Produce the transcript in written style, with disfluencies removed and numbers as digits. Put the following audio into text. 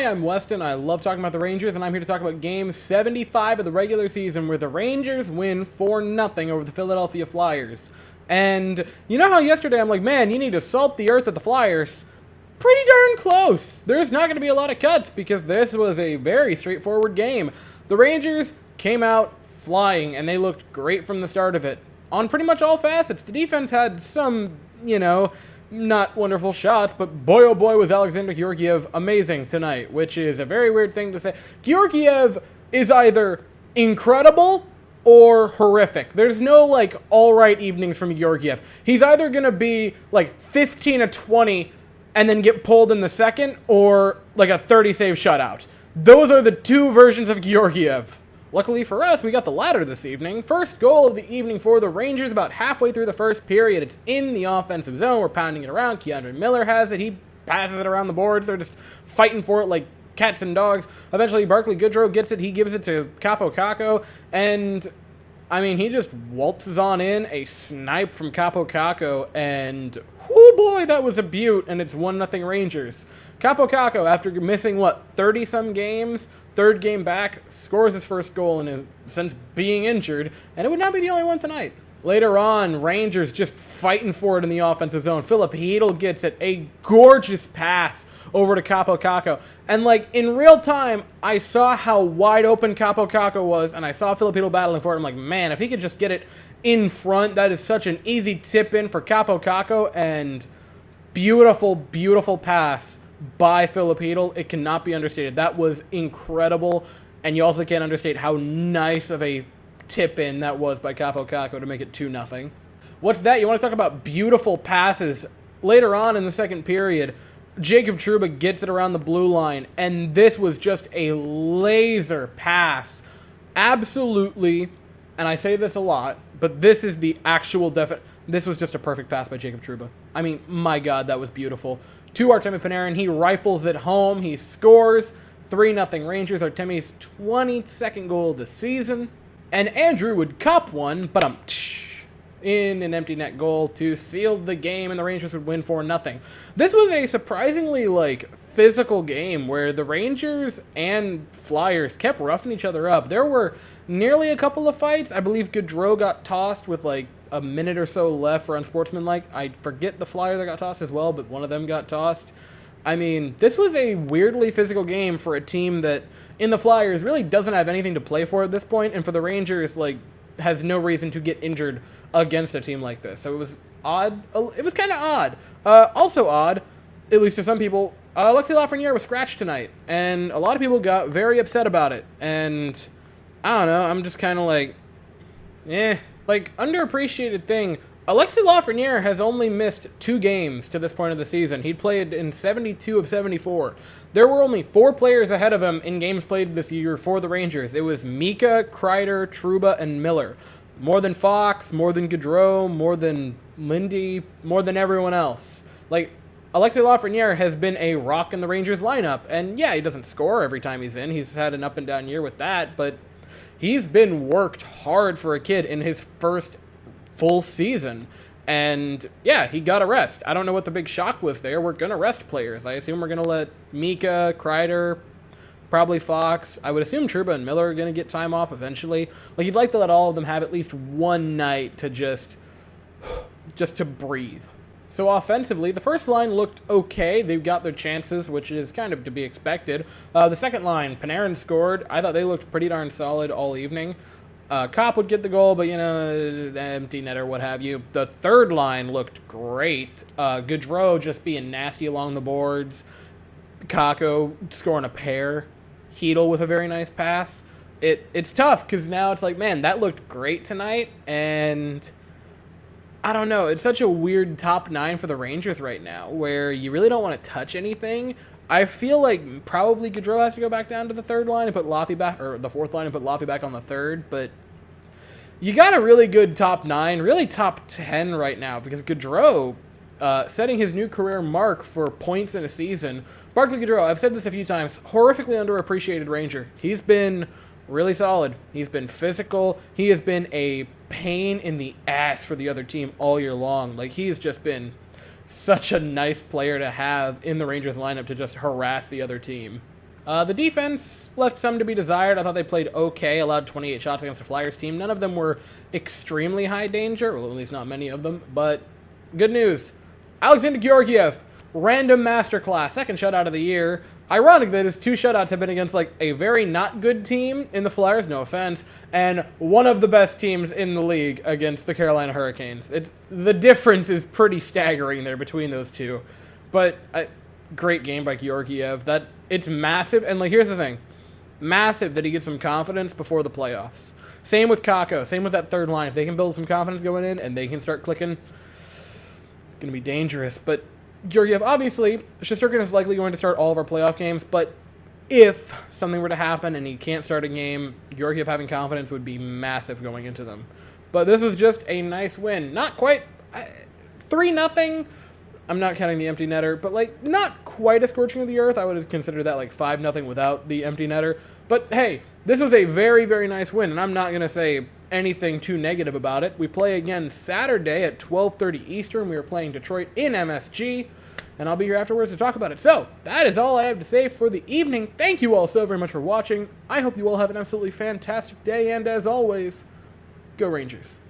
Hi, I'm Weston. I love talking about the Rangers, and I'm here to talk about Game 75 of the regular season, where the Rangers win 4-0 over the Philadelphia Flyers. And you know how yesterday I'm like, man, you need to salt the earth at the Flyers? Pretty darn close. There's not going to be a lot of cuts because this was a very straightforward game. The Rangers came out flying, and they looked great from the start of it. On pretty much all facets, the defense had some, not wonderful shots, but boy oh boy was Alexander Georgiev amazing tonight, which is a very weird thing to say. Georgiev is either incredible or horrific. There's no, alright evenings from Georgiev. He's either going to be, 15 of 20 and then get pulled in the second, or, a 30-save shutout. Those are the two versions of Georgiev. Luckily for us, we got the latter this evening. First goal of the evening for the Rangers about halfway through the first period. It's in the offensive zone. We're pounding it around. Keandre Miller has it. He passes it around the boards. They're just fighting for it like cats and dogs. Eventually, Barclay Goodrow gets it. He gives it to Capo, and he just waltzes on in a snipe from Capo, and oh boy, that was a beaut, and it's 1-0 Rangers. Capo, after missing, 30-some games, third game back, scores his first goal since being injured, and it would not be the only one tonight. Later on, Rangers just fighting for it in the offensive zone. Filipino gets it, a gorgeous pass over to Capo. And, in real time, I saw how wide open Capo was, and I saw Filipino battling for it. I'm like, man, if he could just get it in front, that is such an easy tip-in for Capo, and beautiful, beautiful pass by Filipino. It cannot be understated. That was incredible, and you also can't understate how nice of a tip-in that was by Capo to make it 2-0. What's that? You want to talk about beautiful passes? Later on in the second period, Jacob Trouba gets it around the blue line, and this was just a laser pass. Absolutely, and I say this a lot, but this is the actual this was just a perfect pass by Jacob Trouba. My God, that was beautiful. To Artemi Panarin, he rifles it home, he scores. 3-0 Rangers, Artemi's 22nd goal of the season. And Andrew would cup one, but in an empty net goal to seal the game, and the Rangers would win 4-0. This was a surprisingly, physical game where the Rangers and Flyers kept roughing each other up. There were nearly a couple of fights. I believe Gaudreau got tossed with, a minute or so left for unsportsmanlike. I forget the Flyer that got tossed as well, but one of them got tossed. This was a weirdly physical game for a team that, in the Flyers, really doesn't have anything to play for at this point, and for the Rangers, has no reason to get injured against a team like this. So it was odd. It was kind of odd. Also odd, at least to some people, Alexis Lafreniere was scratched tonight, and a lot of people got very upset about it, and I don't know, I'm just kind of underappreciated thing. Alexis Lafreniere has only missed 2 games to this point of the season. He'd played in 72 of 74. There were only 4 players ahead of him in games played this year for the Rangers. It was Mika, Kreider, Trouba, and Miller. More than Fox, more than Gaudreau, more than Lindy, more than everyone else. Alexis Lafreniere has been a rock in the Rangers lineup, and yeah, he doesn't score every time he's in. He's had an up and down year with that, but he's been worked hard for a kid in his first full season. And yeah, he got a rest. I don't know what the big shock was there. We're going to rest players. I assume we're going to let Mika, Kreider, probably Fox. I would assume Trouba and Miller are going to get time off eventually. You'd like to let all of them have at least one night to just to breathe. So offensively, the first line looked okay. They got their chances, which is kind of to be expected. The second line, Panarin scored. I thought they looked pretty darn solid all evening. Kopp would get the goal, but, empty net or what have you. The third line looked great. Gaudreau just being nasty along the boards. Kakko scoring a pair. Hedl with a very nice pass. It's tough because now it's man, that looked great tonight, and I don't know. It's such a weird top 9 for the Rangers right now where you really don't want to touch anything. I feel probably Gaudreau has to go back down to the third line and put Laffy back, or the fourth line and put Laffy back on the third, but you got a really good top 9, really top 10 right now, because Gaudreau, setting his new career mark for points in a season. Barclay Goodrow, I've said this a few times, horrifically underappreciated Ranger. He's been really solid. He's been physical. He has been a pain in the ass for the other team all year long. He has just been such a nice player to have in the Rangers lineup to just harass the other team. The defense left some to be desired. I thought they played okay, allowed 28 shots against the Flyers team. None of them were extremely high danger, well, at least not many of them, but good news. Alexander Georgiev, random masterclass, second shutout of the year. Ironic that his 2 shutouts have been against, like, a very not good team in the Flyers, no offense, and one of the best teams in the league against the Carolina Hurricanes. The difference is pretty staggering there between those two. But great game by Georgiev. It's massive, and, like, here's the thing. Massive that he gets some confidence before the playoffs. Same with Kakko, same with that third line. If they can build some confidence going in and they can start clicking, it's going to be dangerous. But Georgiev, obviously, Shesterkin is likely going to start all of our playoff games, but if something were to happen and he can't start a game, Georgiev having confidence would be massive going into them. But this was just a nice win. Not quite 3-0. I'm not counting the empty netter, but, like, not quite a scorching of the earth. I would have considered that like 5-0 without the empty netter. But hey, this was a very, very nice win, and I'm not going to say anything too negative about it. We play again Saturday at 12:30 Eastern. We are playing Detroit in MSG, and I'll be here afterwards to talk about it. So, that is all I have to say for the evening. Thank you all so very much for watching. I hope you all have an absolutely fantastic day, and as always, go Rangers.